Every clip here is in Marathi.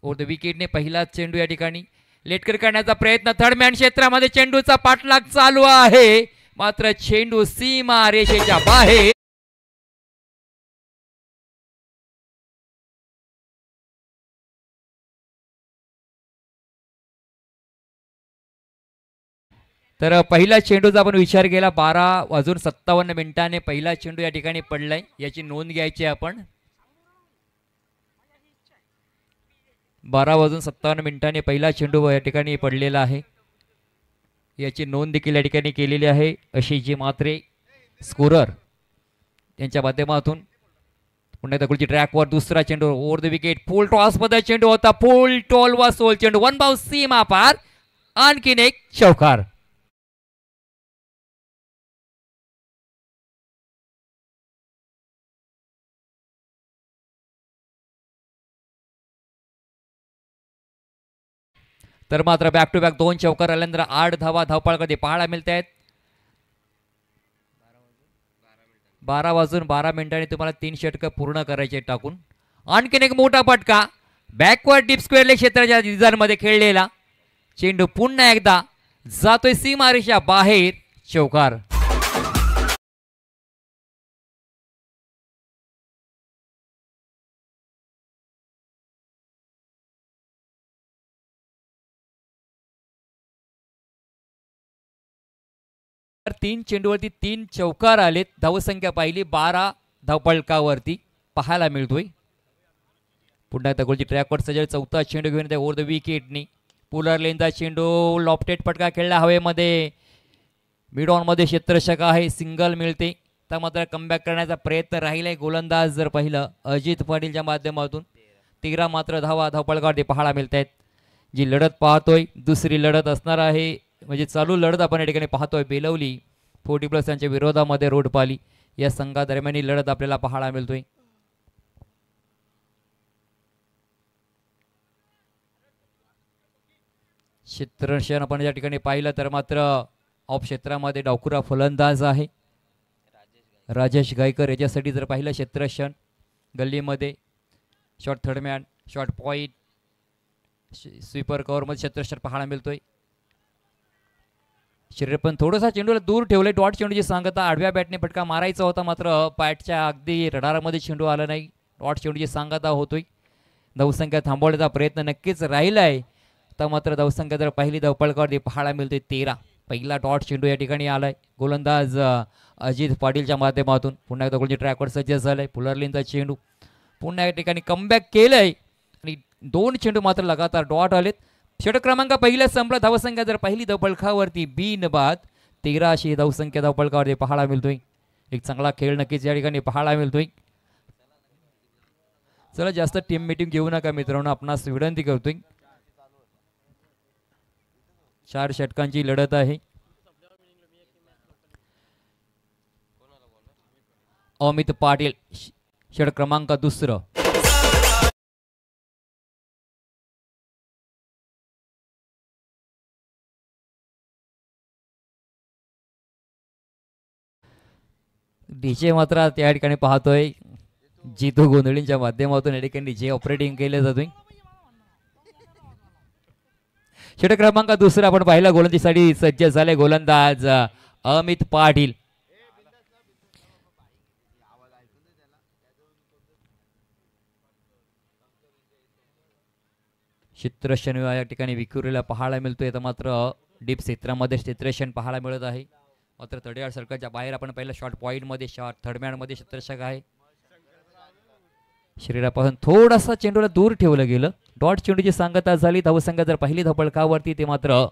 ओव्हर द विकेटने पहिला चेंडू या ठिकाणी लेटकर करण्याचा प्रयत्न थर्ड मॅन क्षेत्रामध्ये चेंडूचा पाठलाग चालू आहे मात्र चेंडू सीमा रेषेच्या बाहेर. तर पहिला चेंडूचा आपण विचार केला 12:57 पहिला चेंडू या ठिकाणी पडलाय याची नोंद घ्यायची आपण. 12:57 पहिला चेंडू या ठिकाणी पडलेला आहे याची नोंद देखील या ठिकाणी केलेली आहे. अशी मात्रे स्कोरर यांच्या माध्यमातून पुन्हा दगडूची ट्रॅकवर दुसरा चेंडू over the wicket full toss मध्ये चेंडू होता फुल टॉल वा सोल चेंडू वन बाउंस सीमा पार आणखीन एक चौकार. तर मात्र बॅक टू बॅक 2 चौकार आल्यानंतर 8 धावा धावपळामध्ये पाहायला मिळत आहेत. 12:12 तुम्हाला 3 षटकं पूर्ण करायचे टाकून. आणखीन एक मोठा फटका बॅकवर्ड डीप स्क्वेअर क्षेत्राच्या डिझाईनमध्ये खेळलेला चेंडू पुन्हा एकदा जातोय सीमारेषा बाहेर चौकार. तीन चेंडूवरती 3 चौकार आलेत. धावसंख्या पाहिली 12 धावपळकावरती पाहायला मिळतोय. पुन्हा दगडूची ट्रॅकवर सजळ चौथा चेंडू घेऊन ओव्हर द विकेटनी पुलर लेनचा चेंडू लॉफ्टेड फटका खेळला हवेमध्ये मिड ऑन मध्ये क्षेत्ररक्षक आहे सिंगल मिळते. तर मात्र कमबॅक करण्याचा प्रयत्न राहिलाय गोलंदाज जर पाहिलं अजित पाटीलच्या माध्यमातून 13 मात्र धावा धावपळकावरती पाहायला मिळत आहेत. जी लढत पाहतोय दुसरी लढत असणार आहे म्हणजे चालू लढत आपण या ठिकाणी पाहतोय बेलवली 40+ यांच्या विरोधामध्ये रोडपाली या संघादरम्यान ही लढत आपल्याला पाहायला मिळतोय. क्षेत्ररक्षण आपण या ठिकाणी पाहिलं तर मात्र ऑफ क्षेत्रामध्ये डावखुरा फलंदाज आहे राजेश गायकर. याच्यासाठी जर पाहिलं क्षेत्ररक्षण गल्लीमध्ये short third man short point sweeper कव्हरमध्ये क्षेत्ररक्षण पाहायला मिळतोय. शरीर पण थोडासा चेंडूला दूर ठेवलंय. डॉट चेंडूची सांगता आडव्या बॅटने फटका मारायचा होता मात्र पॅटच्या अगदी रडारामध्ये चेंडू आला नाही. डॉट चेंडूची सांगता होतोय. धावसंख्या थांबवण्याचा प्रयत्न नक्कीच राहिलाय. तर मात्र धावसंख्या जर पहिली धावपळकावरती पाहायला मिळतोय 13. पहिला डॉट चेंडू या ठिकाणी आलाय गोलंदाज अजित पाटीलच्या माध्यमातून. पुन्हा एकदा गोलची ट्रॅकवर सज्ज झालाय. पुलरलीनचा चेंडू पुन्हा या ठिकाणी कमबॅक केलंय आणि 2 चेंडू मात्र लगातार डॉट आलेत. षटक क्रमांक पहिल्या संपला. धावसंख्या जर पहिली धावपळकावरती बिन बाद 13 अशी धावसंख्या धावपळकावरती पाहायला मिळतोय. एक चांगला खेळ नक्कीच या ठिकाणी पाहायला मिळतोय. चला जास्त टीम मीटिंग घेऊ नका मित्रांनो आपणास विनंती करतोय. 4 षटकांची लढत आहे. अमित पाटील षटक क्रमांक दुसरं. डीजे मात्र त्या ठिकाणी पाहतोय जितू गोंधळींच्या माध्यमातून या ठिकाणी डीजे ऑपरेटिंग केले जातोय. षटक क्रमांक दुसरा आपण पाहिला गोलंदाजीसाठी सज्ज झाले गोलंदाज अमित पाटील. क्षेत्ररक्षण या ठिकाणी विखुरलेला पाहायला मिळतोय. तर मात्र डीप क्षेत्रामध्ये क्षेत्ररक्षण पाहायला मिळत आहे. मात्र 38 सर्कलच्या बाहेर आपण पहिला शॉर्ट पॉईंट मध्ये शॉर्ट थर्डमॅन मध्ये क्षेत्ररक्षक आहे. शरीरापासून थोडासा चेंडूला दूर ठेवलं गेलं. डॉट चेंडूची सांगता झाली. धावसंख्या जर पहिली धावपळकावरती ते मात्र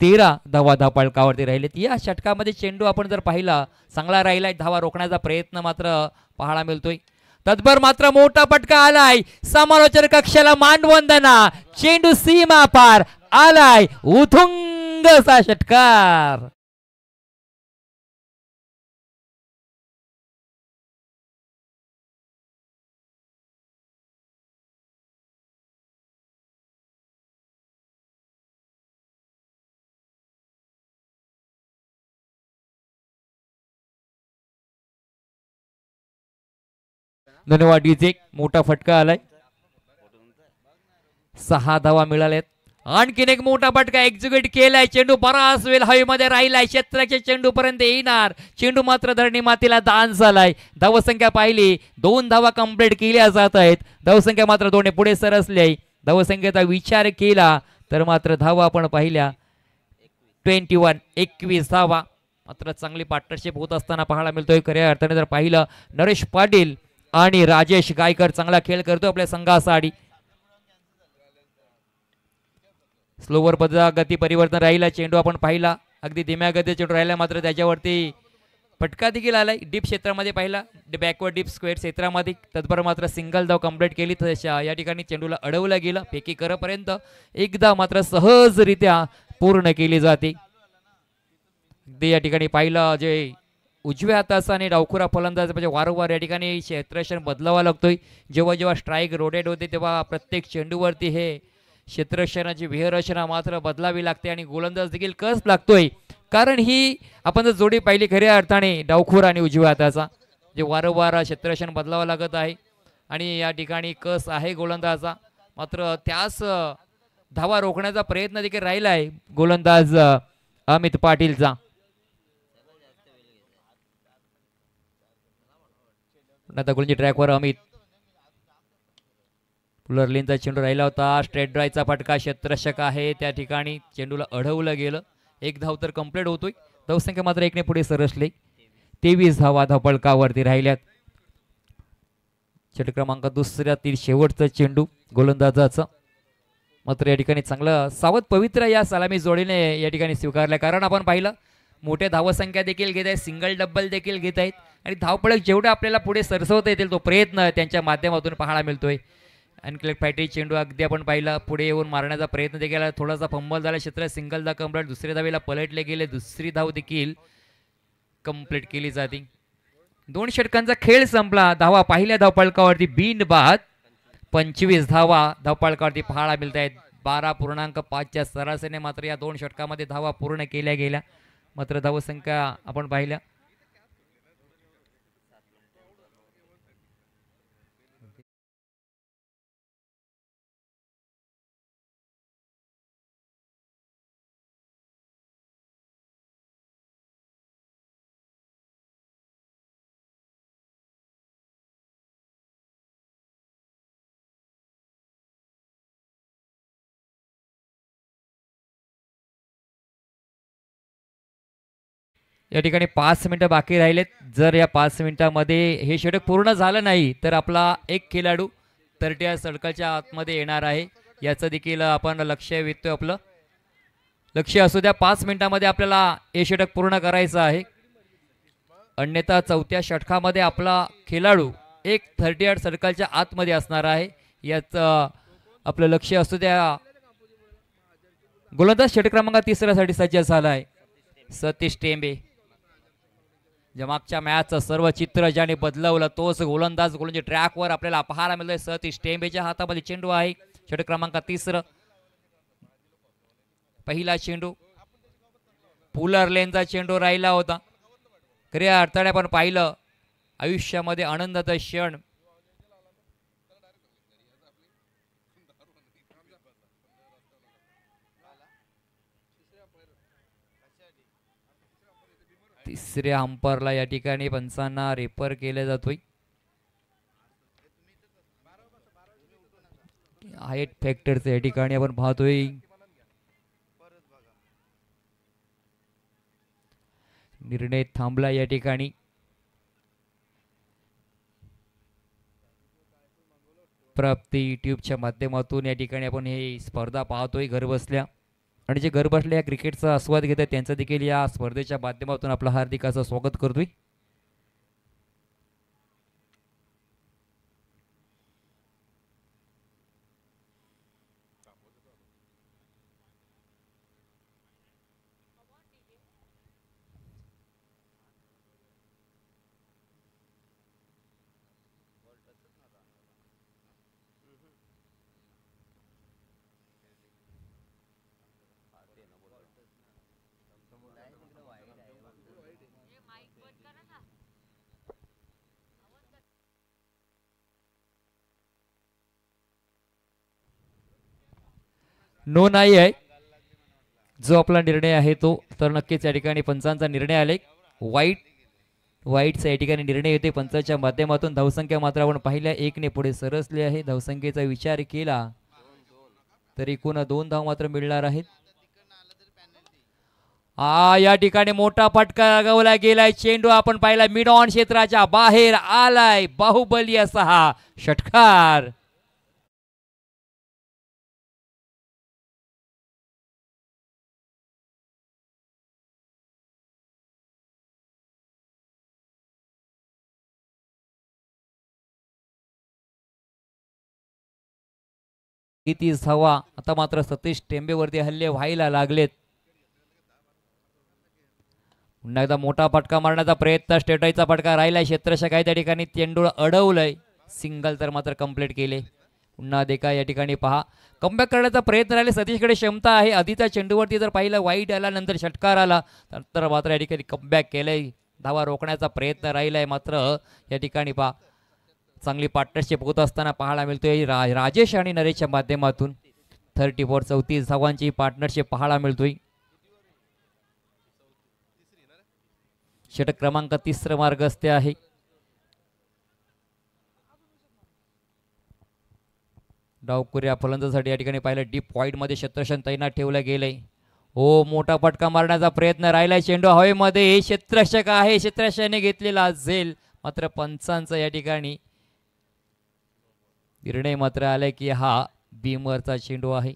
13 धावा धावपळकावरती राहिलेत. या षटकामध्ये चेंडू आपण जर पाहिला चांगला राहिलाय. धावा रोखण्याचा प्रयत्न मात्र पाहायला मिळतोय. तत्पर मात्र मोठा फटका आलाय. समालोचन कक्षाला मानवंदना. चेंडू सीमा पार आलाय. उथुंग असा षटकार. धन्यवाद डीजे. मोठा फटका आलाय. 6 धावा मिळाल्यात. आणखीन एक मोठा फटका एक्झिक्यूट केलाय. चेंडू बराच वेळ हवेमध्ये राहिलाय. क्षेत्राच्या चेंडू पर्यंत येणार. चेंडू मात्र धरणी मातीला दान झालाय. धावसंख्या पाहिली 2 धावा कंप्लीट केल्या जात आहेत. धावसंख्या मात्र 2 पुढे सरसली आहे. धावसंख्येचा विचार केला तर मात्र धावा आपण पाहिल्या 21 धावा. मात्र चांगली पार्टनरशिप होत असताना पाहायला मिळतोय. खऱ्या अर्थाने जर पाहिलं नरेश पाटील आणि राजेश गायकर चांगला खेळ करतो आपल्या संघासाठी. स्लोवर पद्धत गती परिवर्तन राहिला. चेंडू आपण पाहिला अगदी धीम्या गती चेंडू राहिला. मात्र त्याच्यावरती फटका देखील आलाय. डीप क्षेत्रामध्ये पाहिला बॅकवर्ड डीप स्क्वेअर क्षेत्रामध्ये. तत्पर मात्र सिंगल धाव कंप्लीट केली. तशा या ठिकाणी चेंडूला अडवलं गेलं. फेकी करपर्यंत एकदा मात्र सहजरित्या पूर्ण केली जाते. अगदी या ठिकाणी पाहिलं जे उजव्या हाताचा आणि डावखुरा फलंदाज म्हणजे वारंवार या ठिकाणी क्षेत्ररक्षण बदलावा लागतोय. जेव्हा जेव्हा स्ट्राईक रोटेट होते तेव्हा प्रत्येक चेंडूवरती हे क्षेत्ररक्षणाची व्यूहरचना मात्र बदलावी लागते आणि गोलंदाज देखील कस लागतोय. कारण ही आपण जर जोडी पाहिली खऱ्या अर्थाने डावखुरा आणि उजव्या हाताचा जे वारंवार क्षेत्ररक्षण बदलावं लागत आहे आणि या ठिकाणी कस आहे गोलंदाजा. मात्र त्याच धावा रोखण्याचा प्रयत्न देखील राहिला आहे गोलंदाज अमित पाटीलचा. आता गोलंदाजी ट्रॅकवर अमित. पुलरलीनचा चेंडू राहिला होता. स्ट्रेट ड्रायचा फटका. क्षेत्ररक्षक आहे त्या ठिकाणी. चेंडूला अडवलं गेलं. एक धाव तर कंप्लीट होतोय. धावसंख्या मात्र 1 ने पुढे सरसले. 23 धावा धावपळकावरती राहिल्यात. षटक क्रमांक दुसऱ्यातील शेवटचा चेंडू गोलंदाजाचा. मात्र या ठिकाणी चांगलं सावध पवित्र या सलामी जोडीने या ठिकाणी स्वीकारलं. कारण आपण पाहिलं मोठ्या धावसंख्या देखील घेत आहेत. सिंगल डबल देखील घेत आहेत आणि धावपळक जेवढं आपल्याला पुढे सरसवता येतील तो प्रयत्न त्यांच्या माध्यमातून पाहायला मिळतोय. आणि फायटी चेंडू अगदी आपण पाहिला पुढे येऊन मारण्याचा प्रयत्न देखील थोडासा फंबल झाला. क्षेत्र सिंगल धाव कंप्लीट. दुसऱ्या धावेला पलटले गेले. दुसरी धाव देखील कंप्लीट केली जाते. 2 षटकांचा खेळ संपला. धावा पाहिल्या धावपळकावरती बिनबाद 25 धावा धावपळकावरती पाहायला मिळत आहेत. 12.5च्या सरासरीने मात्र या 2 षटकामध्ये धावा पूर्ण केल्या गेल्या. मात्र धावसंख्या आपण पाहिल्या या ठिकाणी 5 मिनिटं बाकी राहिलेत. जर या 5 मिनिटांमध्ये हे षटक पूर्ण झालं नाही तर आपला एक खेळाडू तरट्या षटकाच्या आतमध्ये येणार आहे. याचं देखील आपण लक्ष वेधतोय. आपलं लक्ष असू द्या. 5 मिनिटांमध्ये आपल्याला हे षटक पूर्ण करायचं आहे. अन्यथा चौथ्या षटकामध्ये आपला खेळाडू एक 38 सर्कलच्या आतमध्ये असणार आहे. याचं आपलं लक्ष असू द्या. गोलंदाज षटक क्रमांक 3 साठी सज्ज झाला आहे सतीश टेंबे. मागच्या मॅचचं सर्व चित्र ज्याने बदलवलं तोच गोलंदाज गोलंदाजी ट्रॅकवर आपल्याला पाहायला मिळतोय. सतीश टेंबेच्या हातामध्ये चेंडू आहे. षटक क्रमांक 3 पहिला चेंडू. पुलर लेनचा चेंडू राहिला होता. खऱ्या अर्थाने आपण पाहिलं आयुष्यामध्ये आनंदाचा क्षण तिसऱ्या अंपायरला या ठिकाणी पंचांना रेफर केला जातोय. हाईट फॅक्टरचं या ठिकाणी आपण पाहतोय. निर्णय थांबला या ठिकाणी. प्राप्ती युट्यूबच्या माध्यमातून या ठिकाणी आपण हे स्पर्धा पाहतोय घर बसल्या. आणि जे घर बसल्या या क्रिकेटचा आस्वाद घेत आहेत त्यांचं देखील या स्पर्धेच्या माध्यमातून आपलं हार्दिक असं स्वागत करतोय. नो नाही आहे जो आपला निर्णय आहे तो. तर नक्कीच या ठिकाणी पंचांचा निर्णय आले वाईटचा या ठिकाणी निर्णय येते पंचाच्या माध्यमातून. धावसंख्या मात्र आपण पाहिल्या 1 ने पुढे सरसली आहे. धावसंख्येचा विचार केला तर एकूण 2 धाव मात्र मिळणार आहेत. या ठिकाणी मोठा फटका लगावला गेलाय. चेंडू आपण पाहिला मिड ऑन क्षेत्राच्या बाहेर आलाय. बाहुबली असा हा षटकार. किती धावा आता मात्र सतीश टेंबेवरती हल्ले व्हायला लागलेत. पुन्हा एकदा मोठा फटका मारण्याचा प्रयत्न. स्टेटाईचा फटका राहिलाय. क्षेत्ररक्षक आहे त्या ठिकाणी चेंडू अडवलंय. सिंगल तर मात्र कंप्लीट केले. पुन्हा देखा या ठिकाणी पहा कमबॅक करण्याचा प्रयत्न राहिले. सतीशकडे क्षमता आहे. आधीच्या चेंडूवरती जर पाहिलं वाईट आला नंतर षटकार आला तर मात्र या ठिकाणी कमबॅक केलंय. धावा रोखण्याचा प्रयत्न राहिलाय. मात्र या ठिकाणी पहा चांगली पार्टनरशिप होत असताना पाहायला मिळतोय राजेश आणि नरेशच्या माध्यमातून. 34 धावांची पार्टनरशिप पाहायला मिळतोय. षटक क्रमांक 3 मार्गस्थ आहे. डावकुऱ्या फलंदाजासाठी या ठिकाणी पाहिलं डीप पॉइंट मध्ये क्षेत्ररक्षण तैनात ठेवलं गेलंय. मोठा फटका मारण्याचा प्रयत्न राहिलाय. चेंडू हवेमध्ये. क्षेत्ररक्षक आहे. क्षेत्ररक्षकाने घेतलेला झेल. मात्र पंचांचा या ठिकाणी निर्णय मात्र आलाय की हा बीमरचा चेंडू आहे.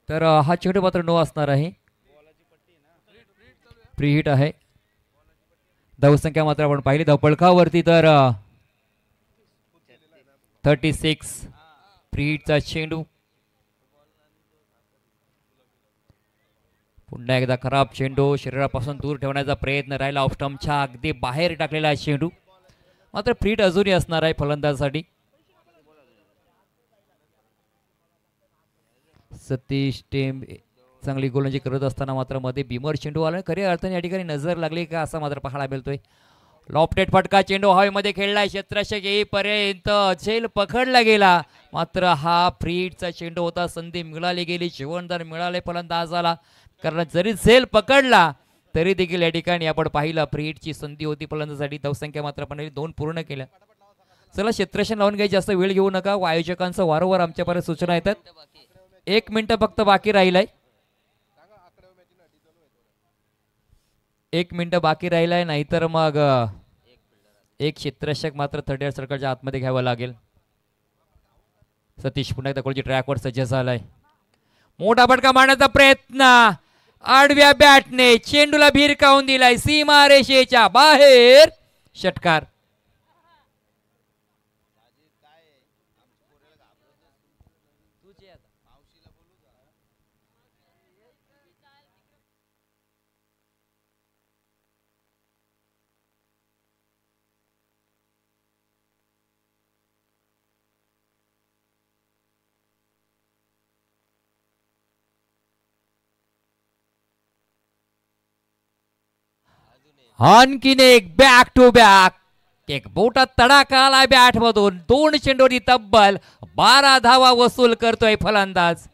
तर हा चेंडू मात्र नो असणार आहे. प्री हिट आहे. धावसंख्या मात्र आपण पाहिली धावपळकावरती तर 36. प्री हिटचा चेंडू. पुन्हा एकदा खराब चेंडू. शरीरापासून दूर ठेवण्याचा प्रयत्न राहिला. ऑफ स्टंपच्या अगदी बाहेर टाकलेला चेंडू. मात्र फ्री हिट अजूनही असणार आहे फलंदाजासाठी. सतीश टेंबे चांगली गोलंदाजी करत असताना मात्र मध्ये बीमर चेंडू आला. खऱ्या अर्थाने या ठिकाणी नजर लागली का असा मात्र पाहायला मिळतोय. लॉफ्टेड फटका. चेंडू हवेमध्ये खेळलाय. क्षेत्ररक्षक येईपर्यंत झेल पकडला गेला. मात्र हा फ्री हिटचा चेंडू होता. संधी मिळाली गेली. जीवनदार मिळाले फलंदाजाला. कारण जरी झेल पकडला तरी देखील या ठिकाणी आपण पाहिलं फ्री हिटची संधी होती फलंदाजासाठी. धावसंख्या मात्र आपण 2 पूर्ण केल्या. चला क्षेत्ररक्षण लावून काही जास्त वेळ घेऊ नका. आयोजकांचं वारंवार आमच्यापर्यंत सूचना येतात. 1 मिनिट फक्त बाकी राहिलाय. 1 मिनिट बाकी राहिलाय. नाहीतर मग एक क्षेत्ररक्षक मात्र 38 सर्कलच्या आतमध्ये घ्यावं लागेल. सतीश पुन्हा एकदा गोलची ट्रॅकवर सज्ज झालाय. मोठा फटका मारण्याचा प्रयत्न. आडव्या बॅटने चेंडूला भिरकावून दिलाय. सीमारेषेच्या बाहेर. षटकार. आणखीन एक बॅक टू बॅक, एक मोठा तडाखा आला बॅट मधून. 2 चेंडूंनी तब्बल 12 धावा वसूल करतोय फलंदाज.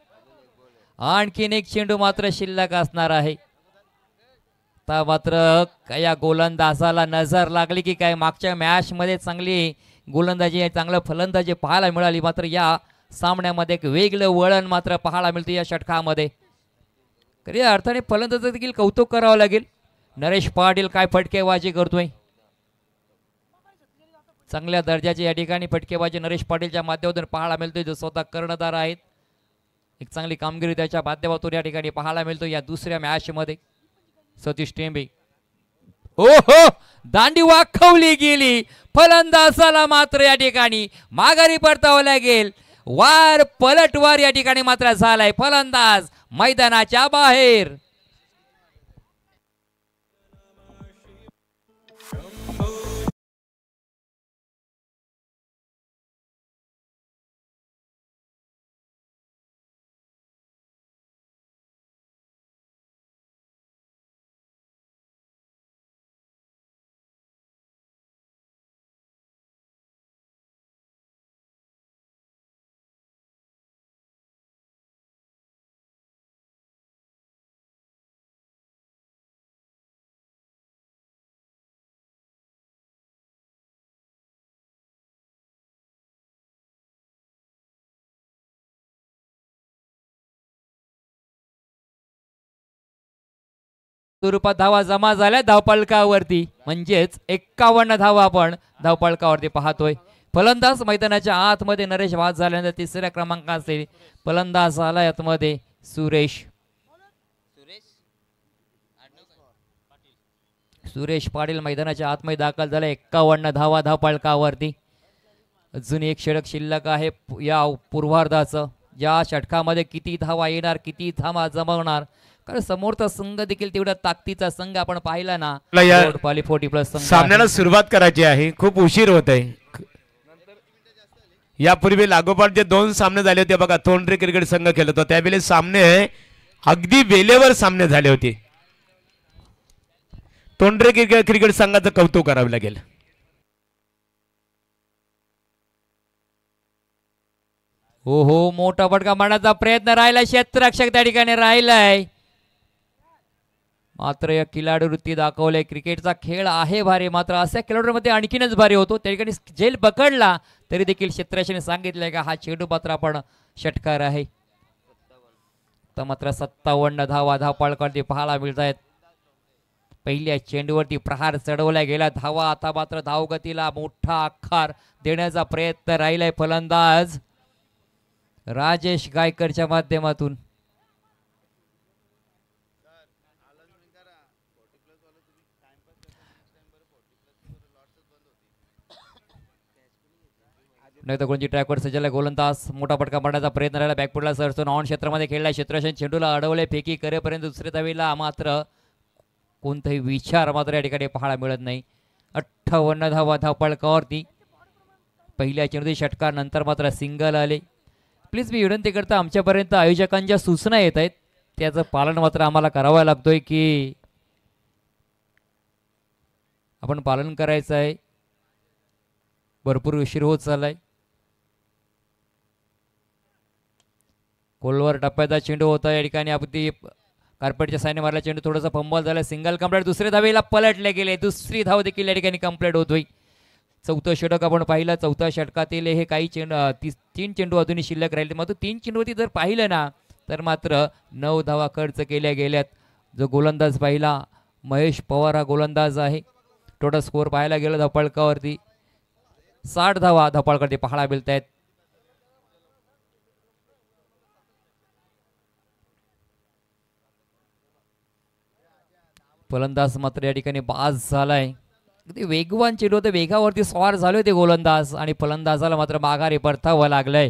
आणखीन एक चेंडू मात्र शिल्लक असणार आहे. आता मात्र या गोलंदाजाला नजर लागली की काय, मागच्या मॅच मध्ये चांगली गोलंदाजी चांगलं फलंदाजी पाहायला मिळाली, मात्र या सामन्यामध्ये एक वेगळं वळण मात्र पाहायला मिळतं या षटकामध्ये. तर या अर्थाने फलंदाज देखील कौतुक करावं लागेल. नरेश पाटील काय फटकेबाजी करतोय, चांगल्या दर्जाची या ठिकाणी फटकेबाजी नरेश पाटीलच्या माध्यमातून पाहायला मिळतोय, जो स्वतः कर्णधार आहेत. एक चांगली कामगिरी त्याच्या माध्यमातून या ठिकाणी पाहायला मिळतो या दुसऱ्या मॅच मध्ये. सतीश टेंबे, ओहो, दांडी वाखवली गेली. फलंदाजाला मात्र या ठिकाणी माघारी परतावं लागेल. वार पलटवार या ठिकाणी मात्र झालाय. फलंदाज मैदानाच्या बाहेर. स्वरूपात धावा जमा झाल्या धावपळकावरती, म्हणजेच 51 धावा आपण धावपळकावरती पाहतोय. फलंदाज मैदानाच्या आतमध्ये नरेश बाद झाल्यानंतर तिसऱ्या क्रमांकाचे फलंदाज आला आतमध्ये सुरेश पाटील मैदानाच्या आतमध्ये दाखल झाला. 51 धावा धावपळकावरती. अजून एक षटक शिल्लक आहे या पूर्वार्धाचं. या षटकामध्ये किती धावा येणार, किती धावा जमवणार, कारण समोरचा संघ देखील तेवढा ताकदीचा संघ आपण पाहिला ना. 40+ सामन्याला सुरुवात करायची आहे, खूप उशीर होत आहे. यापूर्वी लागोपाठ जे 2 सामने झाले होते बघा, तोंडरे क्रिकेट संघ खेळत होता, त्यावेळेस सामने अगदी वेळेवर सामने झाले होते. तोंडरे क्रिकेट संघाचं कौतुक करावं लागेल. हो हो, मोठा फटका मारण्याचा प्रयत्न राहिला, क्षेत्ररक्षक त्या ठिकाणी राहिलाय. मात्र या खिलाडू वृत्ती दाखवले. क्रिकेटचा खेळ आहे भारी, मात्र अशा खेळाडूंमध्ये आणखीनच भारी होतो. त्या ठिकाणी झेल पकडला तरी देखील क्षेत्ररक्षकाने सांगितलंय का हा चेंडू मात्र आपण षटकार आहे. तर मात्र 57 धावा धावपळकावरती पाहायला मिळत आहेत. पहिल्या चेंडूवरती प्रहार चढवला गेला धावा. आता मात्र धावगतीला मोठा आकार देण्याचा प्रयत्न राहिलाय फलंदाज राजेश गायकरच्या माध्यमातून. नाही तर कोणती ट्रॅकवर सजला गोलंदाज. मोठा फटका मारण्याचा प्रयत्न राहिला. बॅकफुटला सरसून ऑन क्षेत्रामध्ये खेळला. क्षेत्ररक्षण चेंडूला अडवले, फेकी करेपर्यंत दुसऱ्या धावेला मात्र कोणताही विचार मात्र या ठिकाणी पाहायला मिळत नाही. 58 धावा धावपळकावरती. पहिल्या चेंडूची षटकार नंतर मात्र सिंगल आले. प्लीज मी विनंती करता, आमच्यापर्यंत आयोजकांच्या सूचना येत आहेत, त्याचं पालन मात्र आम्हाला करावं लागतोय की आपण पालन करायचं आहे. भरपूर उशीर होत चाललाय. कोलवर टप्प्याचा चेंडू होता या ठिकाणी. अगदी कार्पेटच्या साईने मारला चेंडू, थोडासा फंबल झाला. Single complete. दुसऱ्या धावेला पलटले गेले. दुसरी धाव देखील या ठिकाणी कंप्लीट होतोय. चौथं षटक आपण पाहिलं. चौथ्या षटकातील हे काही चेंडू 3 चेंडू अजूनही शिल्लक राहिले. मात्र 3 चेंडूवरती जर पाहिलं ना तर मात्र 9 धावा खर्च केल्या गेल्यात. जो गोलंदाज पाहिला महेश पवार हा गोलंदाज आहे. टोटल स्कोअर पाहायला गेलं धावपळकावरती 60 धावा धावपळकावरती पाहायला मिळत आहेत. फलंदाज मात्र या ठिकाणी बाज झालाय. अगदी वेगवान चेंडू होते, वेगावरती स्वार झाले होते गोलंदाज आणि फलंदाजाला मात्र माघारी परतावं लागलंय.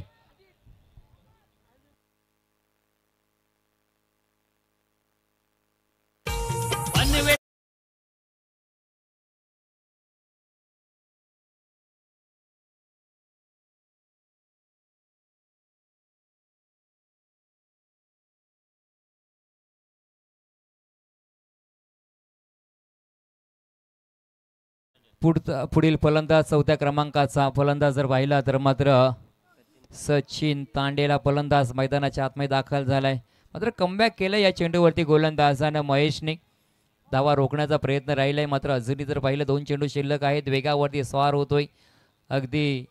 पुढील फलंदाज चौथ्या क्रमांकाचा फलंदाज जर पाहिला तर मात्र सचिन तांडेला फलंदाज मैदानाच्या आतमध्ये दाखल झालाय. मात्र कमबॅक केलं या चेंडूवरती गोलंदाजानं महेशने. धावा रोखण्याचा प्रयत्न राहिलाय मात्र अजूनही जर पाहिलं 2 चेंडू शिल्लक आहेत. वेगावरती स्वार होतोय. अगदी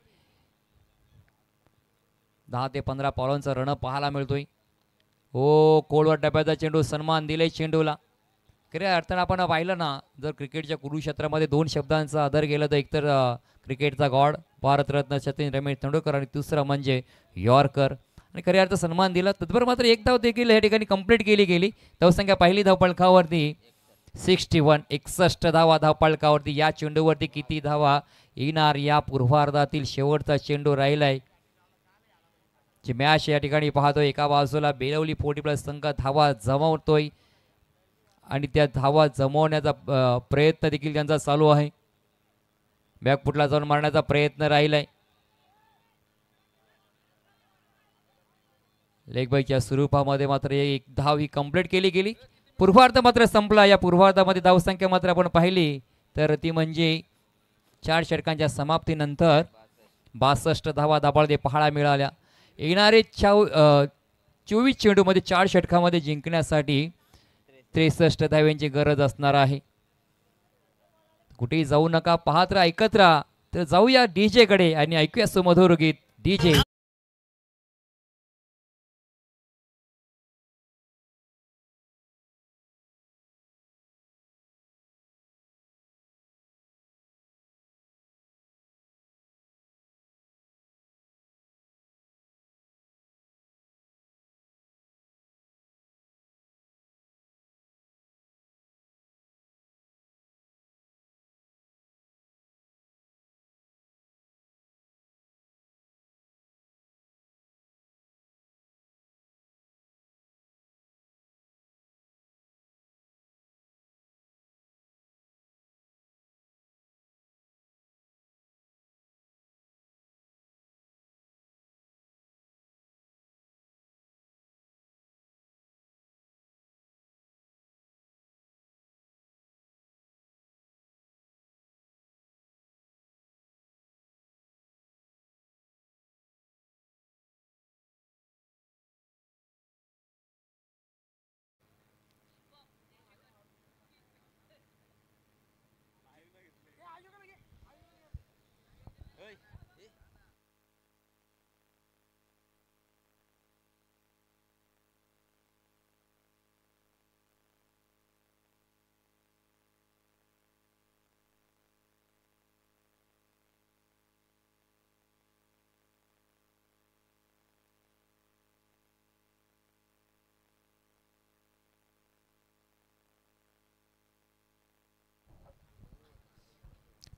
10 ते 15 पावलांचा रण पाहायला मिळतोय. हो कोळवट डब्याचा चेंडू सन्मान दिलाय चेंडूला. खऱ्या अर्थानं आपण पाहिलं ना जर क्रिकेटच्या कुरुक्षेत्रामध्ये 2 शब्दांचा आदर केला तर एकतर क्रिकेटचा गॉड भारतरत्न सचिन रमेश तेंडुलकर आणि दुसरं म्हणजे यॉर्कर आणि खऱ्या अर्थ सन्मान दिला. तत्पर मात्र एक धाव देखील या ठिकाणी कंप्लीट केली गेली. धावसंख्या पहिली धावपळकावरती 61 धावा धावपळकावरती. या चेंडूवरती किती धावा येणार या पूर्वार्धातील शेवटचा चेंडू राहिलाय. जी मॅच या ठिकाणी पाहतोय एका बाजूला बेलवली 40+ संघ धावा जमवतोय आणि त्या धावा जमवण्याचा प्रयत्न देखील त्यांचा चालू आहे. बॅकफुटला जाऊन मारण्याचा प्रयत्न राहिलाय. लेगबाईच्या स्वरूपामध्ये मात्र एक धाव ही कंप्लीट केली गेली. पूर्वार्ध मात्र संपला. या पूर्वार्धामध्ये धावसंख्या मात्र आपण पाहिली तर ती म्हणजे 4 षटकांच्या समाप्तीनंतर 62 धावा दाबाळदे पाहायला मिळाल्या. येणारे 24 चेंडूमध्ये 4 षटकामध्ये जिंकण्यासाठी 63 धाव्यांची गरज असणार आहे. कुठेही जाऊ नका, पाहत राहा, ऐकत राहा. तर जाऊया डीजे कडे आणि ऐकूया सुमधुर गीत डीजे.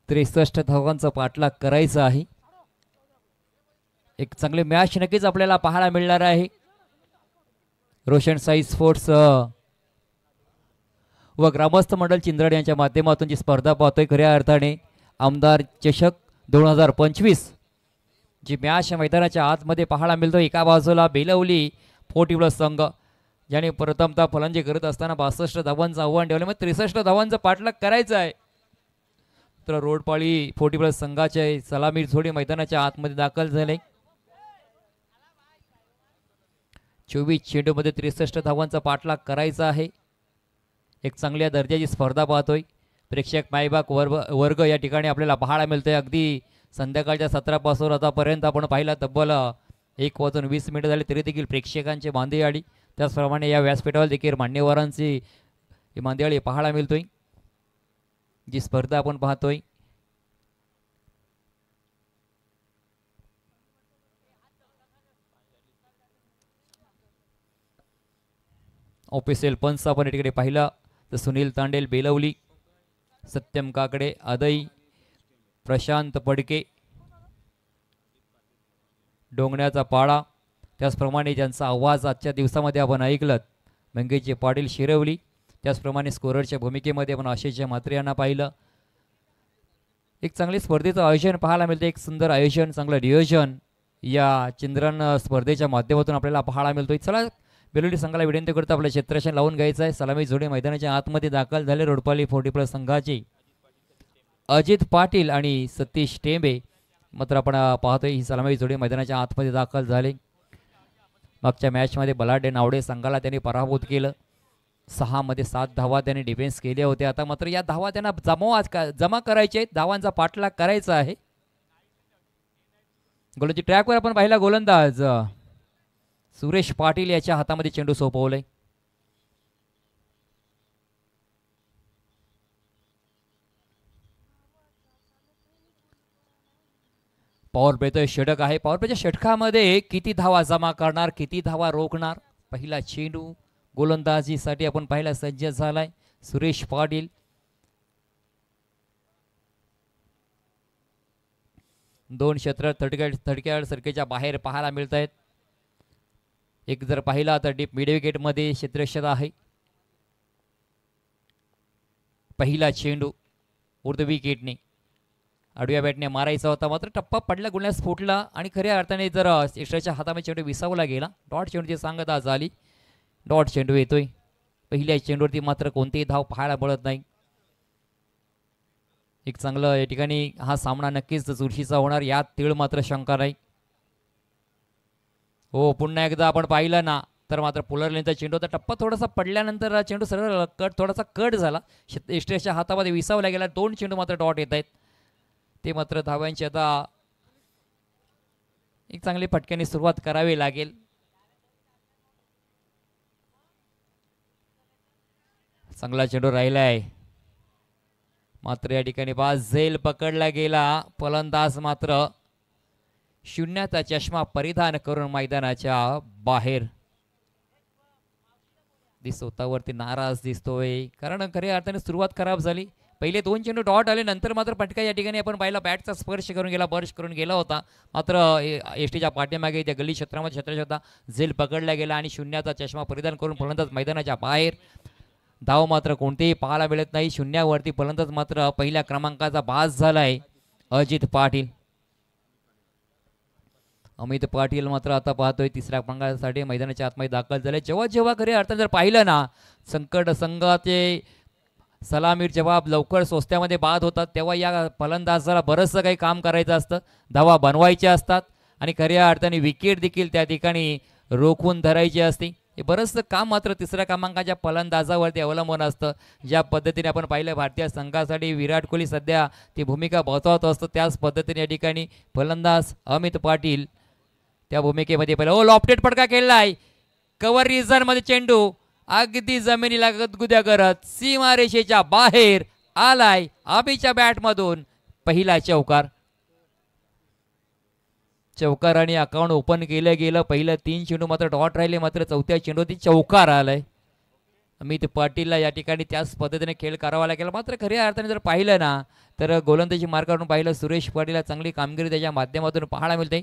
त्रेसष्ट धावांचा पाठलाग करायचा आहे. एक चांगली मॅच नक्कीच आपल्याला पाहायला मिळणार आहे. रोशन साई स्पोर्ट्स व ग्रामस्थ मंडळ चिंदड यांच्या माध्यमातून जी स्पर्धा पाहतोय खऱ्या अर्थाने आमदार चषक 2025 जी मॅच मैदानाच्या आतमध्ये पाहायला मिळतो. एका बाजूला बेलवली 40+ संघ ज्याने प्रथमतः फलंदाजी करत असताना 62 धावांचं आव्हान ठेवलं. मग 63 धावांचा पाठलाग करायचा आहे. तर रोडपाळी 40+ संघाचे सलामी झोडी मैदानाच्या आतमध्ये दाखल झाले. 24 चेंडूमध्ये 63 धावांचा पाठलाग करायचा आहे. एक चांगल्या दर्जाची स्पर्धा पाहतोय. प्रेक्षक मायबाक वर्ग या ठिकाणी आपल्याला पाहायला मिळतोय. अगदी संध्याकाळच्या 17 पासून आतापर्यंत आपण पाहिला तब्बल 1:20 झाले तरी देखील प्रेक्षकांचे मांदियाळी त्याचप्रमाणे या व्यासपीठावर देखील मान्यवरांची मांदियाळी पाहायला मिळतोय. जी स्पर्धा आपण पाहतोय ऑफिशियल पंच आपण इकडे पाहिला तर सुनील तांडेल बेलवली, सत्यम काकडे अदई, प्रशांत पडके डोंगण्याचा पाळा त्याचप्रमाणे ज्यांचा आवाज आजच्या दिवसामध्ये आपण ऐकलं मंगेशजी पाटील शिरवली. त्याचप्रमाणे स्कोररच्या भूमिकेमध्ये आपण आशिष म्हात्रे यांना पाहिलं. एक चांगली स्पर्धेचं आयोजन पाहायला मिळतं. एक सुंदर आयोजन चांगलं नियोजन या चिंद्रन स्पर्धेच्या माध्यमातून आपल्याला पाहायला मिळतोय. चला बेलवली संघाला विनंती करतो आपलं क्षेत्ररक्षण लावून घ्यायचं आहे. सलामी जोडे मैदानाच्या आतमध्ये दाखल झाले रोडपाली 40+ संघाची. अजित पाटील आणि सतीश टेंबे मात्र आपण पाहतोय ही सलामी जोडी मैदानाच्या आतमध्ये दाखल झाले. मागच्या मॅचमध्ये बलाढ्य नावडे संघाला त्यांनी पराभूत केलं. 6 मध्ये 7 धावा त्यांनी डिफेन्स केले होते. आता मात्र या धावा त्यांना जमा करायचे आहेत, धावांचा पाठलाग करायचा आहे. गोलंदाजी ट्रॅकवर आपण पाहिला गोलंदाज सुरेश पाटील याच्या हातामध्ये चेंडू सोपवलाय. पॉवर प्लेचं षटक आहे. पॉवर प्लेच्या षटकामध्ये किती धावा जमा करणार, किती धावा रोखणार. पहिला चेंडू गोलंदाजीसाठी आपण पाहिला सज्ज झालाय सुरेश पाटील. दोन क्षेत्र थडक्याड सरकेच्या बाहेर पाहायला मिळत आहेत. एक जर पाहिला तर डीप मिड विकेट मध्ये क्षेत्ररक्षक आहे. पहिला चेंडू उर्ध विकेटने आडव्या बॅटने मारायचा होता मात्र टप्पा पडला, गुण्यास फुटला आणि खऱ्या अर्थाने जर एक्स्ट्राच्या हातामध्ये चेंडू विसावला गेला. डॉट चेंडूची सांगता झाली. डॉट चेंडू येतोय. पहिल्या चेंडूवरती मात्र कोणतेही धाव पाहायला मिळत नाही. एक चांगलं या ठिकाणी हा सामना नक्कीच चुरशीचा होणार, यात तीळ मात्र शंका नाही. हो, पुन्हा एकदा आपण पाहिलं ना तर मात्र पुलरलेनचा चेंडू होता. टप्पा थोडासा पडल्यानंतर चेंडू सरळ थोडासा कट झाला, एक्स्ट्राच्या हातामध्ये विसावला गेला. 2 चेंडू मात्र डॉट येत आहेत. ते मात्र धावांची आता एक चांगली फटक्याने सुरुवात करावी लागेल. चांगला चेंडू राहिलाय मात्र या ठिकाणी बाज झेल पकडला गेला. फलंदाज मात्र शून्याचा चष्मा परिधान करून मैदानाच्या बाहेर स्वतःवरती नाराज दिसतोय, कारण खऱ्या अर्थाने सुरुवात खराब झाली. पहिले 2 चेंडू डॉट आले, नंतर मात्र फटका या ठिकाणी आपण पाहिला बॅटचा स्पर्श करून गेला, बर्श करून गेला होता. मात्र एसटीच्या पाठीमागे त्या गल्ली क्षेत्रामध्ये होता, झेल पकडला गेला आणि शून्याचा चष्मा परिधान करून फलंदाज मैदानाच्या बाहेर. धाव मात्र कोणतेही पाहायला मिळत नाही. शून्यावरती फलंदाज मात्र पहिल्या क्रमांकाचा बाज झालाय अजित पाटील. अमित पाटील मात्र आता पाहतोय तिसऱ्या क्रमांकासाठी मैदानाच्या आतमध्ये दाखल झाले. जेव्हा खऱ्या अर्थाने जर पाहिलं ना संकट संघाचे सलामीर जवाब लवकर सोस्त्यामध्ये बाद होतात, तेव्हा या फलंदाजाला बरंचसं काही काम करायचं असतं. धावा बनवायच्या असतात आणि खऱ्या अर्थाने विकेट देखील त्या ठिकाणी रोखून धरायची असते. हे बरंचसं काम मात्र तिसऱ्या क्रमांकाच्या फलंदाजावरती अवलंबून असतं. ज्या पद्धतीने आपण पाहिलं भारतीय संघासाठी विराट कोहली सध्या ती भूमिका बजावत असतो, त्याच पद्धतीने या ठिकाणी फलंदाज अमित पाटील त्या भूमिकेमध्ये पहिला लॉफ्टेड फटका खेळलाय. कव्हर रिझन मध्ये चेंडू अगदी जमिनीला गुद्या करत सीमारेषेच्या बाहेर आलाय. अभिच्या बॅटमधून पहिला चौकार आणि अकाउंट ओपन केलं गेलं. पहिलं 3 चेंडू मात्र डॉट राहिले, मात्र चौथ्या चेंडूवरती चौकार आलाय. अमित पाटीलला या ठिकाणी त्याच पद्धतीने खेळ करावा लागेल. मात्र खऱ्या अर्थाने जर पाहिलं ना तर गोलंदाजी मार्गावरून पाहिलं सुरेश पाटीलला चांगली कामगिरी त्याच्या माध्यमातून पाहायला मिळते.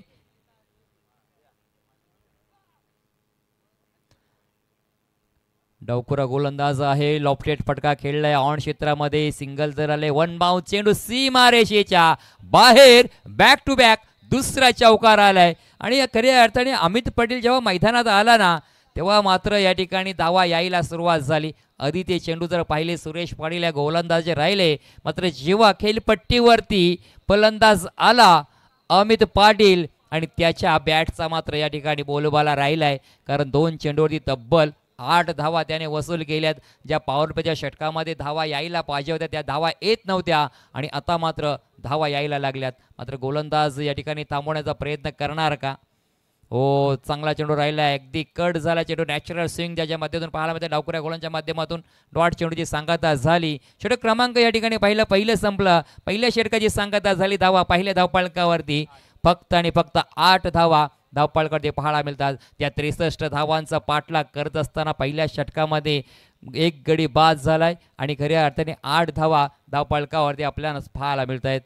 डावखुरा गोलंदाज आहे. लॉफ्टेड फटका खेळलाय ऑन क्षेत्रामध्ये, सिंगल जर आले. 1 बाउंस चेंडू सीमारेषेच्या बाहेर. बॅक टू बॅक दुसरा चौकार आलाय. आणि खऱ्या अर्थाने अमित पाटील जेव्हा मैदानात आला ना तेव्हा मात्र या ठिकाणी धावा यायला सुरुवात झाली. आधी ते चेंडू जर पाहिले सुरेश पाटील या गोलंदाजे राहिले, मात्र जेव्हा खेळपट्टीवरती फलंदाज आला अमित पाटील आणि त्याच्या बॅटचा मात्र या ठिकाणी बोलबाला राहिलाय, कारण 2 चेंडूवरती तब्बल 8 धावा त्याने वसूल केल्यात. ज्या पॉवर प्लेच्या षटकामध्ये धावा यायला पाहिजे होत्या त्या धावा येत नव्हत्या आणि आता मात्र धावा यायला लागल्यात. मात्र गोलंदाज या ठिकाणी थांबवण्याचा प्रयत्न करणार का? हो, चांगला चेंडू राहिला, अगदी कट झाला चेंडू. नॅचरल स्विंग ज्याच्या माध्यमातून पाहायला मिळते. डावखुऱ्या गोलांच्या माध्यमातून डॉट चेंडूची सांगता झाली. षटक क्रमांक या ठिकाणी पहिलं संपलं. पहिल्या षटकाची सांगता झाली. धावा पहिल्या धावफलकावरती फक्त आणि फक्त 8 धावा धावपळकडे पाहायला मिळतात. त्या 63 धावांचा पाठलाग करत असताना पहिल्या षटकामध्ये 1 गडी बाद झालाय आणि खऱ्या अर्थाने 8 धावा धावपळकावरती आपल्याला पाहायला मिळत आहेत.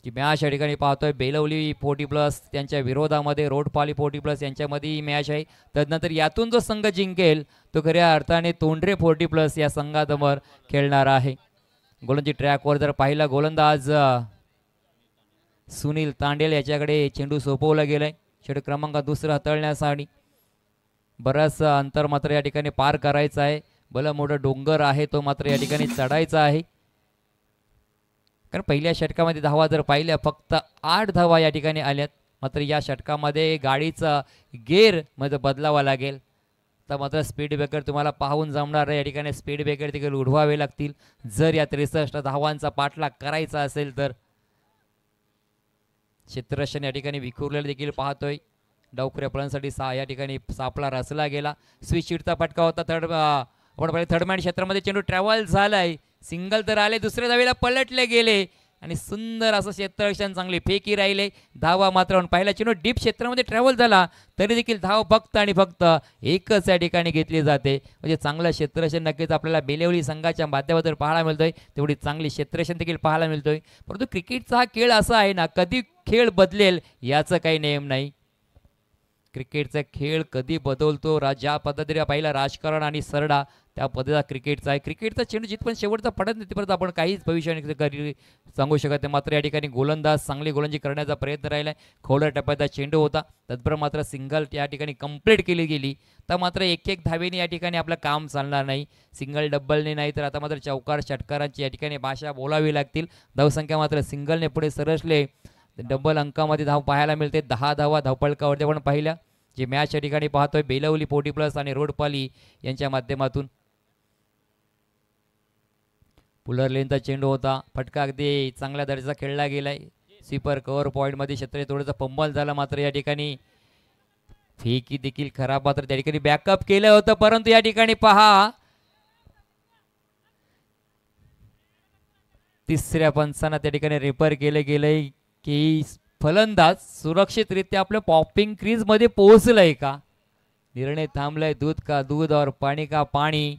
मॅच या ठिकाणी पाहतोय बेलवली 40+ त्यांच्या विरोधामध्ये रोडपाली 40+ यांच्यामध्ये ही मॅच आहे. तदनंतर यातून जो संघ जिंकेल तो खऱ्या अर्थाने तोंडरे 40+ या संघासमोर खेळणार आहे. गोलंदाजी ट्रॅकवर जर पाहिला गोलंदाज सुनील तांडेल याच्याकडे चेंडू सोपवला गेलाय. षटक क्रमांक 2 हाताळण्यासाठी बराच अंतर मात्र या ठिकाणी पार करायचं आहे. भला मोठा डोंगर आहे तो मात्र या ठिकाणी चढायचा आहे. कारण पहिल्या षटकामध्ये धावा जर पाहिल्या फक्त 8 धावा या ठिकाणी आल्यात. मात्र या षटकामध्ये गाडीचा गेअर मध्ये बदलावा लागेल. तर मात्र स्पीड ब्रेकर तुम्हाला पाहून जमणार आहे. या ठिकाणी स्पीड ब्रेकर तिकडे उडवावे लागतील जर या 63 धावांचा पाठलाग करायचा असेल तर. क्षेत्ररक्षण या ठिकाणी विखुरलेलं देखील पाहतोय. डावखुऱ्या पळांसाठी या ठिकाणी सापळा रचला गेला. स्विच शीटचा फटका होता. आपण पाहिजे थर्ड मॅन क्षेत्रामध्ये चेंडू ट्रॅव्हल झालाय. सिंगल तर आले, दुसऱ्या धावेला पलटले गेले आणि सुंदर असं क्षेत्ररक्षण चांगली फेकी राहिले. धावा मात्र पहिला चेंडू डीप क्षेत्रामध्ये ट्रॅव्हल झाला तरी देखील धाव फक्त आणि फक्त एकच या ठिकाणी घेतली जाते. म्हणजे चांगलं क्षेत्ररक्षण नक्कीच आपल्याला बेलेवली संघाच्या माध्यमातून पाहायला मिळतोय. तेवढी चांगली क्षेत्ररक्षण देखील पाहायला मिळतोय. परंतु क्रिकेटचा हा खेळ असा आहे ना, कधी खेळ बदलेल याचं काही नियम नाही. क्रिकेटचा खेळ कधी बदलतो ज्या पद्धतीने पाहिला राजकारण आणि सरडा त्या पद्धतीचा क्रिकेटचा आहे. क्रिकेटचा चेंडू जिथपर्यंत शेवटचा पडत नाही तिथपर्यंत आपण काहीच भविष्याने सांगू शकत नाही. मात्र या ठिकाणी गोलंदाज चांगली गोलंदाजी करण्याचा प्रयत्न राहिला आहे. खोलर टप्प्याचा चेंडू होता, तत्पर मात्र सिंगल या ठिकाणी कंप्लीट केली गेली. तर मात्र एक एक धावेने या ठिकाणी आपलं काम चालणार नाही. सिंगल डबलने नाही तर आता मात्र चौकार षटकारांची या ठिकाणी भाषा बोलावी लागतील. धावसंख्या मात्र सिंगलने पुढे सरसले. डबल अंकामध्ये धाव पाहायला मिळते. 10 धावा धावपळकावरती आपण पाहिल्या. जे मॅच या ठिकाणी पाहतोय बेलवली पोटी प्लस आणि रोडपाली यांच्या माध्यमातून. पुलर लेनचा चेंडू होता, फटका अगदी चांगल्या दर्जाचा खेळला गेलाय. स्वीपर कव्हर पॉईंटमध्ये क्षेत्र थोडंसं पंबल झाला. मात्र या ठिकाणी फेकी देखील खराब, मात्र त्या ठिकाणी बॅकअप केलं होतं. परंतु या ठिकाणी पहा तिसऱ्या पंचांना त्या ठिकाणी रेफर केलं गेलंय की फलंदाज सुरक्षितरित्या आपल्या पॉपिंग क्रीज मध्ये पोहोचलाय का. निर्णय थांबलाय. दूध का दूध और पाणी का पाणी.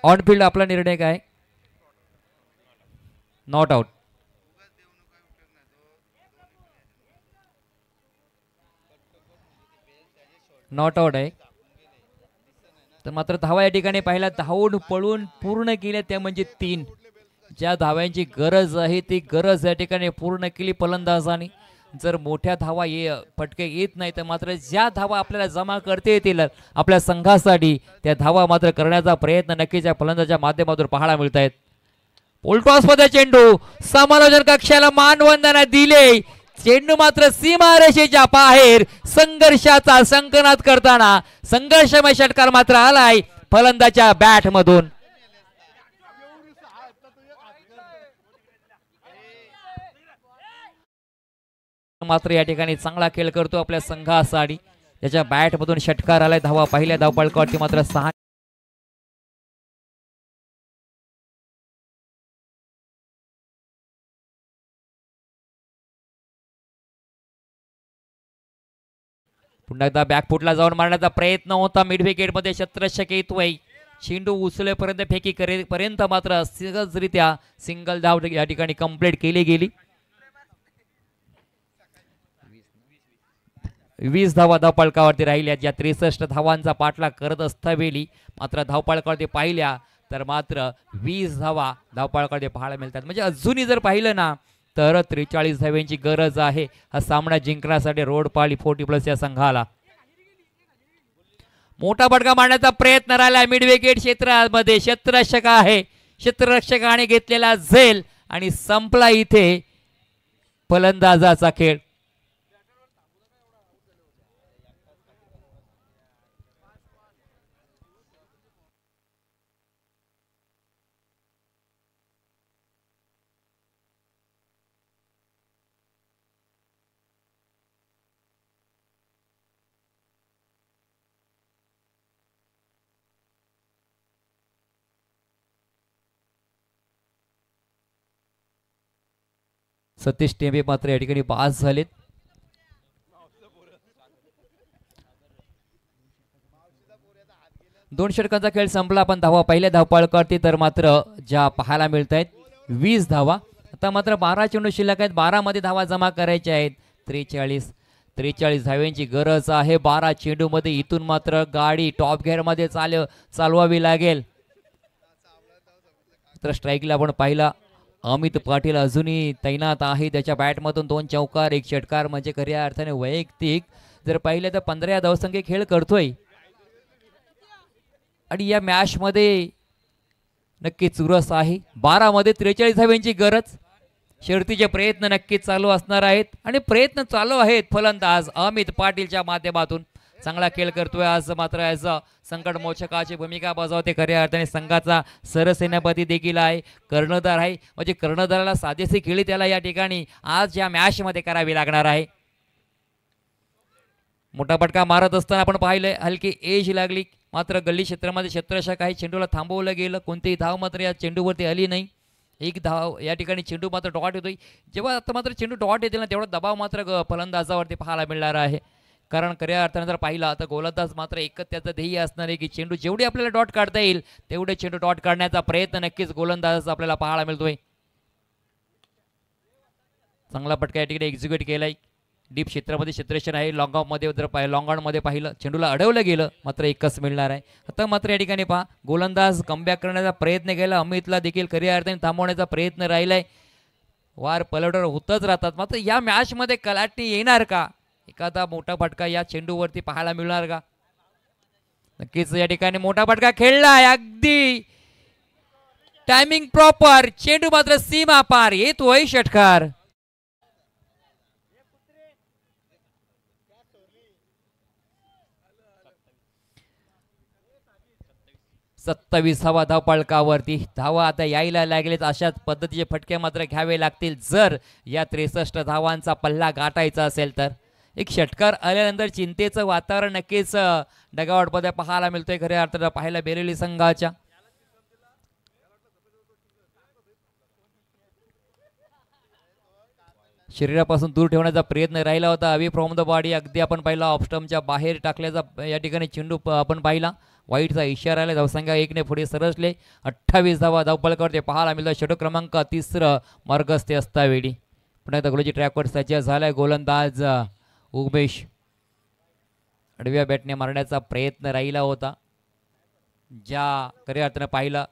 ऑन फील्ड आपला निर्णय काय? Not out. नॉट आउट आहे. तर मात्र धावा या ठिकाणी पाहिला, धावून पळून पूर्ण केल्या त्या म्हणजे 3. ज्या धाव्यांची गरज आहे ती गरज या ठिकाणी पूर्ण केली फलंदाजांनी. जर मोठ्या धावा फटके येत नाही तर मात्र ज्या धावा आपल्याला जमा करता येतील आपल्या संघासाठी त्या धावा मात्र करण्याचा प्रयत्न नक्कीच या फलंदाजाच्या माध्यमातून पाहायला मिळत आहेत. उलटॉस मध्ये चेंडू समालोचन कक्षाला मानवंदना दिले. चेंडू मात्र सीमारेषेच्या बाहेर संघर्षाचा संकनाद करताना संघर्षमय षटकार मात्र आलाय फलंदाच्या बॅट मधून. मात्र या ठिकाणी चांगला खेळ करतो आपल्या संघासाठी. त्याच्या बॅट मधून षटकार आलाय. धावा पहिल्या धावपळकावरती मात्र 6. पुन्हा एकदा बॅकफुटला जाऊन मारण्याचा प्रयत्न होता. मिड विकेट मध्ये शतरक्षक येतोय. चेंडू उचलेपर्यंत फेकी करेपर्यंत मात्र सहजरित्या सिंगल धाव या ठिकाणी कंप्लीट केली गेली. 20 धावा धावपळकावरती राहिल्या. ज्या 63 धावांचा पाठलाग करत असतावेळी मात्र धावपळकावरती पाहिल्या तर मात्र 20 धावा धावपळकावरती पाहायला मिळतात. म्हणजे अजूनही जर पाहिलं ना तर 43 धाव्यांची गरज आहे हा सामना जिंकण्यासाठी रोडपाळी 40+ या संघाला. मोठा फटका मारण्याचा प्रयत्न राहिला मिड विकेट क्षेत्रामध्ये. क्षेत्ररक्षक आहे. क्षेत्ररक्षकाने घेतलेला झेल आणि संपला इथे फलंदाजाचा खेळ. सतीश टेंबे मात्र या ठिकाणी पास झालेत. दोन षटकांचा खेळ संपला. पण धावा पहिल्या धावपळकावरती तर मात्र ज्या पाहायला मिळत आहेत 20 धावा. आता मात्र 12 चेंडू शिल्लक आहेत. 12 मध्ये धावा जमा करायच्या आहेत. 43 धाव्यांची गरज आहे 12 चेंडू मध्ये. इथून मात्र गाडी टॉप गिअर मध्ये चालवावी लागेल. तर स्ट्राईकला आपण पाहिला अमित पाटील अजूनही तैनात आहे. त्याच्या बॅटमधून 2 चौकार 1 षटकार म्हणजे खऱ्या अर्थाने वैयक्तिक जर पाहिलं तर 15 धावसंख्ये खेळ करतोय. आणि या मॅच मध्ये नक्की चुरस आहे. 12 मध्ये 43 धाव्यांची गरज. शर्तीचे प्रयत्न नक्कीच चालू असणार आहेत आणि प्रयत्न चालू आहेत. फलंदाज अमित पाटीलच्या माध्यमातून चांगला खेळ करतोय. आज मात्र ॲज संकट मोचकाची भूमिका बजावते. खऱ्या अर्थाने संघाचा सरसेनापती देखील आहे. कर्णधार आहे. म्हणजे कर्णधाराला साधेसे खेळी त्याला या ठिकाणी आज या मॅच मध्ये करावी लागणार आहे. मोठा फटका मारत असताना आपण पाहिलंय हलकी एज लागली. मात्र गल्ली क्षेत्रामध्ये क्षेत्ररक्षक आहे. चेंडूला थांबवलं गेलं. कोणतीही धाव मात्र या चेंडूवरती आली नाही. 1 धाव या ठिकाणी चेंडू मात्र डॉट येतोय. जेव्हा आता मात्र चेंडू डॉट येतील ना तेवढा दबाव मात्र फलंदाजावरती पाहायला मिळणार आहे. कारण खऱ्या अर्थाने जर पाहिला तर गोलंदाज मात्र एकच त्याचं ध्येय असणार आहे की चेंडू जेवढी आपल्याला डॉट काढता येईल तेवढे चेंडू डॉट काढण्याचा प्रयत्न नक्कीच गोलंदाज आपल्याला पाहायला मिळतोय. चांगला फटका या ठिकाणी एक्झिक्यूट केलाय. डीप क्षेत्रामध्ये क्षेत्ररक्षण आहे. लॉंग ऑन मध्ये पाहिलं चेंडूला अडवलं गेलं मात्र एकच मिळणार आहे. आता मात्र या ठिकाणी पहा गोलंदाज कमबॅक करण्याचा प्रयत्न केला. अमितला देखील खऱ्या अर्थाने थांबवण्याचा प्रयत्न राहिलाय. वार पलटवर होतच राहतात. मात्र या मॅच मध्ये कलाटणी येणार का? एखादा मोठा फटका या चेंडूवरती पाहायला मिळणार का? नक्कीच या ठिकाणी मोठा फटका खेळलाय. अगदी टायमिंग प्रॉपर. चेंडू मात्र सीमा पार येतोय षटकार. 27वा धावपळकावरती धावा आता यायला लागलेत. अशाच पद्धतीचे फटके मात्र घ्यावे लागतील जर या 63 धावांचा पल्ला गाठायचा असेल तर. एक षटकार आल्यानंतर चिंतेचं वातावरण नक्कीच डगावटमध्ये पाहायला मिळतोय खऱ्या अर्थानं पाहायला बेरेली संघाच्या. शरीरापासून दूर ठेवण्याचा प्रयत्न राहिला होता. अवे फ्रॉम द बॉडी अगदी आपण पाहिला ऑफस्टमच्या बाहेर टाकल्याचा या ठिकाणी चेंडू आपण पाहिला. वाईटचा इशारा आला. धावसंख्या 1 पुढे सरसले. 28 धावा धावपळ करते पाहायला मिळतो. षटक क्रमांक 3 मार्गस्थे असतावेळी पुन्हा एकदा गोलची ट्रॅकवर सज्ज झालाय गोलंदाज उमेश. आडव्या बॅटने मारण्याचा प्रयत्न राहिला होता. ज्या खऱ्या अर्थानं पाहिलं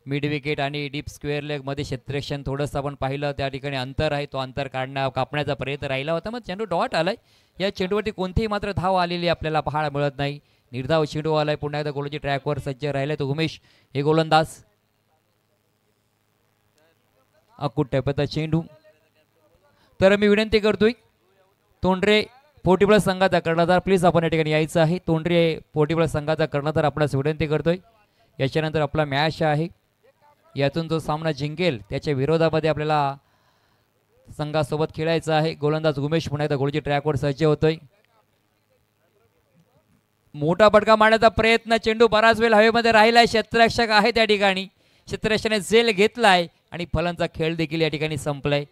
मिड विकेट आणि डीप स्क्वेअर लेग मध्ये क्षेत्ररक्षण थोडंसं आपण पाहिलं. त्या ठिकाणी अंतर आहे. तो अंतर कापण्याचा प्रयत्न राहिला होता. मग चेंडू डॉट आलाय. या चेंडूवरती कोणतीही मात्र धाव आलेली आपल्याला पाहायला मिळत नाही. निर्धाव चेंडू आलाय. पुन्हा एकदा गोलची ट्रॅकवर सज्ज राहिले तो उमेश हे गोलंदाज. अकुट टप्प्याचा चेंडू. तर मी विनंती करतोय तोंडरे पोर्टिबल संघाचा कर्णधार प्लीज आपण या ठिकाणी यायचं आहे. तोंडरे पोर्टिबल संघाचा कर्णधार आपणास विनंती करतोय. याच्यानंतर आपला मॅच आहे. यातून जो सामना जिंकेल त्याच्या विरोधामध्ये आपल्याला संघासोबत खेळायचं आहे. गोलंदाज उमेश पुन्हा एकदा गोलची ट्रॅकवर सज्ज होतोय. मोठा फटका मारण्याचा प्रयत्न. चेंडू बराच वेळ हवेमध्ये राहिलाय. क्षेत्ररक्षक आहे त्या ठिकाणी. क्षेत्ररक्षकाने झेल घेतलाय आणि फलंदाचा खेळ देखील या ठिकाणी संपलाय.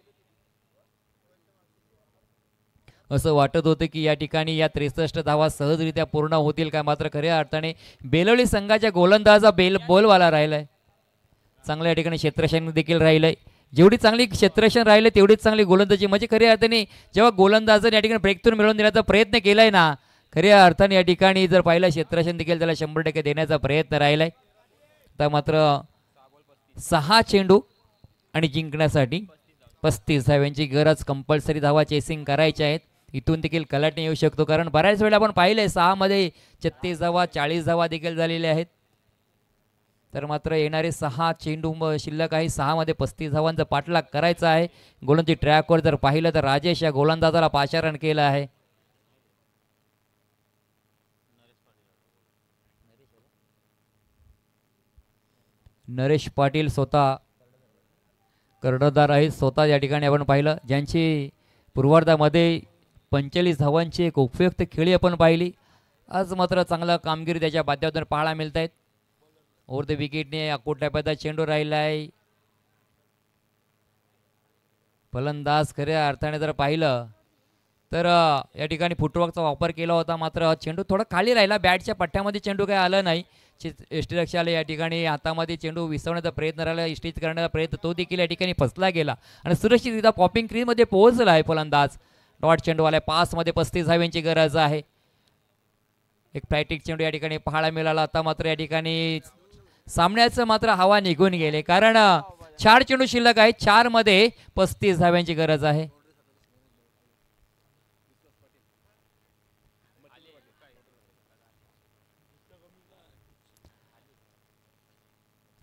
असं वाटत होतं की या ठिकाणी या 63 धावा सहजरित्या पूर्ण होतील काय. मात्र खऱ्या अर्थाने बेलवली संघाच्या गोलंदाजा बॉलवाला राहिलाय. चांगल्या या ठिकाणी क्षेत्ररक्षण देखील राहिलंय. जेवढी चांगली क्षेत्ररक्षण राहिले तेवढीच चांगली गोलंदाजी. म्हणजे खऱ्या अर्थाने जेव्हा गोलंदाजाने या ठिकाणी ब्रेक थ्रू मिळवून देण्याचा प्रयत्न केलाय ना खऱ्या अर्थाने या ठिकाणी जर पाहिलं क्षेत्ररक्षण देखील त्याला 100% देण्याचा प्रयत्न राहिलाय. तर मात्र 6 चेंडू आणि जिंकण्यासाठी 35 धाव्यांची गरज. कंपल्सरी धावा चेसिंग करायच्या आहेत. इथून देखील कलाटणे येऊ शकतो कारण बऱ्याच वेळा आपण पाहिलंय 6 मध्ये 36 धावा 40 धावा देखील झालेल्या आहेत. तर मात्र येणारे 6 चेंडू शिल्लक आहे. 6 मध्ये 35 धावांचा पाठलाग करायचा आहे. गोलंदाजी ट्रॅकवर जर पाहिलं तर राजेश या गोलंदाजाला पाचारण केलं आहे. नरेश पाटील स्वतः कर्णधार आहेत. स्वतः या ठिकाणी आपण पाहिलं ज्यांची पूर्वार्धामध्ये 45 धावांची एक उपयुक्त खेळी आपण पाहिली. आज मात्र चांगला कामगिरी त्याच्या माध्यमातून पाहायला मिळत आहेत. ओव्हर द विकेटने अकोट टप्प्याचा चेंडू राहिला आहे. फलंदाज खऱ्या अर्थाने जर पाहिलं तर या ठिकाणी फुटवर्कचा वापर केला होता. मात्र चेंडू थोडा खाली राहिला. बॅटच्या पट्ट्यामध्ये चेंडू काही आलं नाही. यष्टीरक्षकाला या ठिकाणी हातामध्ये चेंडू विसवण्याचा प्रयत्न राहिला. इष्टीत करण्याचा प्रयत्न तो देखील या ठिकाणी फसला गेला आणि सुरक्षितरित्या पॉपिंग क्रीजमध्ये पोहोचला आहे फलंदाज. डॉट चेंडू आलाय. 5 मध्ये 35 धाव्यांची गरज आहे. एक फ्लायटिक चेंडू या ठिकाणी पाहायला मिळाला. आता मात्र या ठिकाणी सामन्याचं मात्र हवा निघून गेले कारण 4 चेंडू शिल्लक आहे. 4 मध्ये 35 धाव्यांची गरज आहे.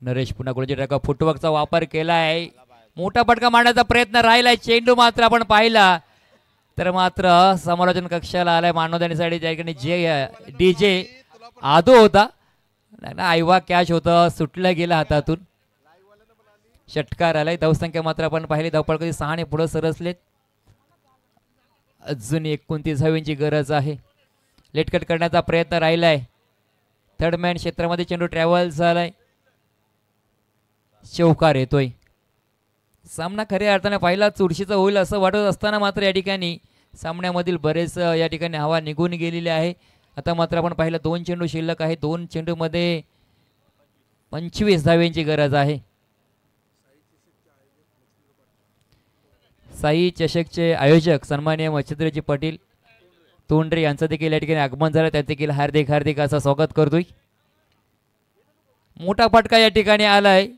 नरेश पुन्हा गोलची ट्रॅक फुटवर्कचा वापर केला आहे. मोठा फटका मारण्याचा प्रयत्न राहिलाय. चेंडू मात्र आपण पाहिला तर मात्र समालोचन कक्षाला आलाय मानवदानीसाठी त्या ठिकाणी जे डीजे आदो होता ना आयवा कॅच होतं सुटलं गेलं हातातून. षटकार आलाय. धावसंख्या मात्र आपण पाहिली धावपळ कधी 6 ने पुढे सरसलेत. अजून 29 धावांची गरज आहे. लेटकट करण्याचा प्रयत्न राहिलाय. थर्ड मॅन क्षेत्रामध्ये चेंडू ट्रॅव्हल झालाय. चौकार येतोय. सामना खऱ्या अर्थाने पाहिला चुरशीचा होईल असं वाटत असताना मात्र या ठिकाणी सामन्यामधील बरेच या ठिकाणी हवा निघून गेलेली आहे. आता मात्र आपण पाहिलं 2 चेंडू शिल्लक आहे. 2 चेंडूमध्ये 25 धाव्यांची गरज आहे. साई चषकचे आयोजक सन्माननीय मच्छिंद्रजी पाटील तोंडरे यांचं देखील या ठिकाणी आगमन झालं. त्यांचं देखील हार्दिक हार्दिक असं स्वागत करतोय. मोठा फटका या ठिकाणी आलाय.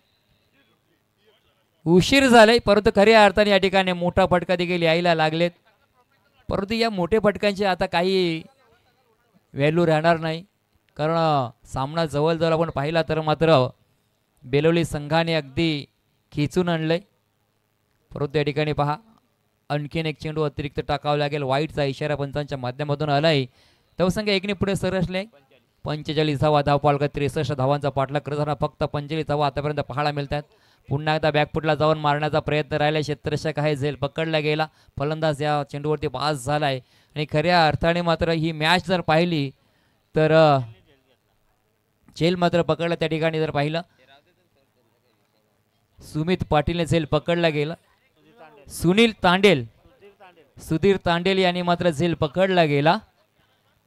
उशीर झालाय परंतु खऱ्या अर्थाने या ठिकाणी मोठा फटका देखील यायला लागलेत. परंतु या मोठ्या फटक्यांची आता काही व्हॅल्यू राहणार नाही कारण सामना जवळजवळ आपण पाहिला तर मात्र बेलवली संघाने अगदी खिचून आणलंय. परंतु या ठिकाणी पहा आणखीन एक चेंडू अतिरिक्त टाकावा लागेल. वाईटचा इशारा पंचांच्या माध्यमातून आलाय. धावसंख्या 1 ने पुढे सरसले. 45 धावा धावपाल 63 धावांचा पाठलाग करताना फक्त 45 धावा आतापर्यंत पाहायला मिळतात. पुन्हा एकदा बॅकफुटला जाऊन मारण्याचा प्रयत्न राहिला. क्षेत्ररक्षक आहे झेल पकडला गेला. फलंदाज या चेंडूवरती पास झालाय आणि खऱ्या अर्थाने मात्र ही मॅच जर पाहिली तर झेल मात्र पकडला. त्या ठिकाणी जर पाहिलं सुमित पाटीलने झेल पकडला गेला. सुनील तांडेल, सुधीर तांडेल यांनी मात्र झेल पकडला गेला.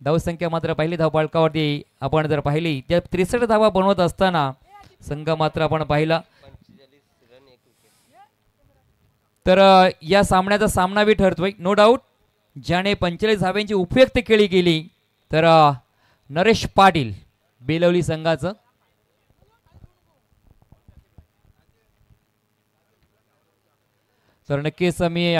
धावसंख्या मात्र पहिली धावफलकावरती आपण जर पाहिली त्या 63 धावा बनवत असताना संघ मात्र आपण पाहिला तर या सामन्याचा सामनावी ठरतोय नो डाऊट. ज्याने 45 धाव्यांची उपयुक्त खेळी केली तर नरेश पाटील बेलवली संघाचं. तर नक्कीच मी